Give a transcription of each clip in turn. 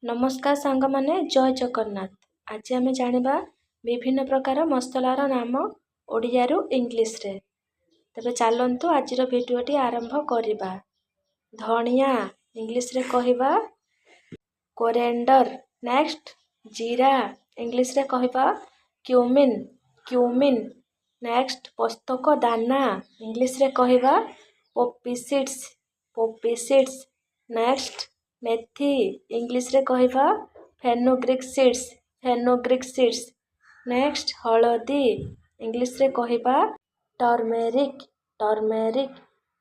नमस्कार सांग माने जय जगन्नाथ। आज आम जानिबा विभिन्न प्रकार मसलार नाम ओडियारू इंग्लिश रे। तबे चलंतु आजिर भिडियोटी आरंभ करिबा। धनिया इंग्लिश रे कहिबा कोरिएंडर। नेक्स्ट जीरा इंग्लिश रे कहिबा क्यूमिन क्यूमिन। नेक्स्ट पोस्तक दाना इंग्लिश रे कहिबा पोपी सीड्स। नेक्स्ट मेथी इंग्लिश रे कहिबा फेनुग्रीक सीड्स। नेक्स्ट हळदी इंग्लिश रे कहिबा टर्मेरिक।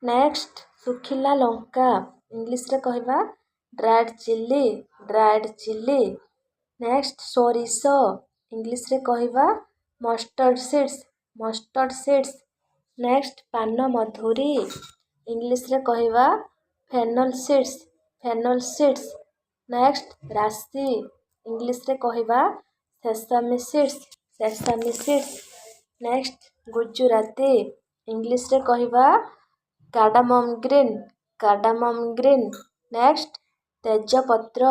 नेक्स्ट सुखिला लंका इंग्लिश रे कहिबा ड्राइड चिल्ली। नेक्स्ट सोरिष इंग्लिश रे कहिबा मस्टर्ड सीड्स। नेक्स्ट पान मधुरी इंग्लिश रे कहिबा फेनल सीड्स। नेक्स्ट राशि इंग्लिश रे कहिबा sesame seeds. Next Gujarati English रे कहिबा कार्डामम ग्रीन। नेक्स्ट तेजपत्र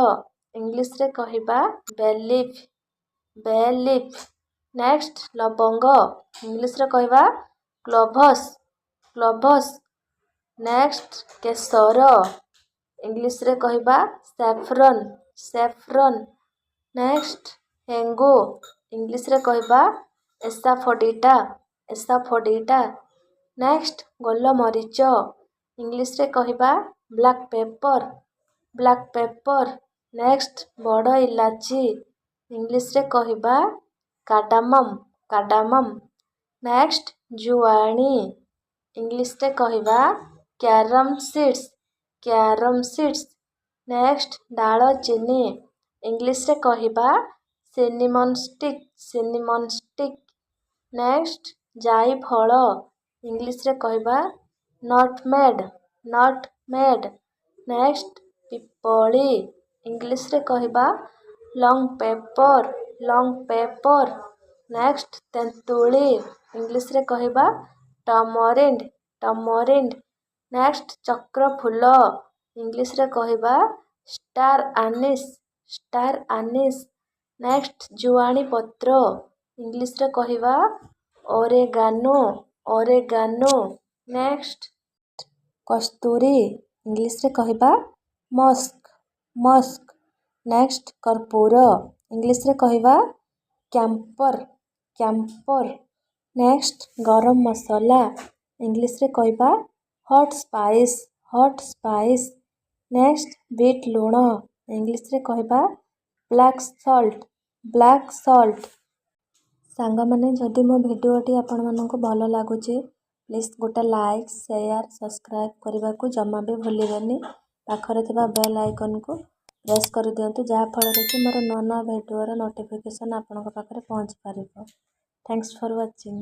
इंग्लिश रे कहिबा बे लीफ। नेक्स्ट लवंग इंग्लिश रे कहिबा क्लोभस। नेक्स्ट केसर इंग्लिश रे कहिबा सैफरन। नेक्स्ट हेंगु इंग्लिश रे कहिबा एसाफोडिटा। नेक्स्ट गोलमरीच इंग्लिश रे कहिबा ब्लैक पेपर। नेक्स्ट बड़ इलाची इंग्लिश रे कहिबा कार्डामम। नेक्स्ट जुआनी इंग्लिश रे कहिबा कैरम सीड्स। नेक्स्ट दालचीनी इंग्लिश रे कहिबा सिनेमन स्टिक। नेक्स्ट जायफल इंग्लिश रे कहिबा नटमेड। नेक्स्ट पिपली इंग्लिश रे कहिबा लॉन्ग पेपर। नेक्स्ट तेंतुली इंग्लिश रे कहिबा टमरिंड। नेक्स्ट चक्र फूल इंग्लिश रे कहिबा स्टार आनिस। नेक्स्ट जुआनी पत्र इंग्लिश रे कहिबा ओरेगानो। नेक्स्ट कस्तूरी इंग्लिश रे कहिबा मस्क। नेक्स्ट कर्पूर इंग्लिश रे कहिबा कैंपर। नेक्स्ट गरम मसाला इंग्लिश रे कहिबा हॉट स्पाइस। नेक्स्ट बीट लूण इंग्लिश रे कहिबा ब्लैक सॉल्ट। सांग माने जदि मो भिडियोटी आपण माननको भलो लागुची प्लीज गोटे लाइक शेयर सब्सक्राइब करने को जमा भी भूलिबेनी। पाखरे थिबा बेल आइकन को प्रेस कर दियंतु जहा फल कि मोर नवा भिडियोर नोटिफिकेशन आपनका पाखरे पहुँच पारिबो। Thanks for watching.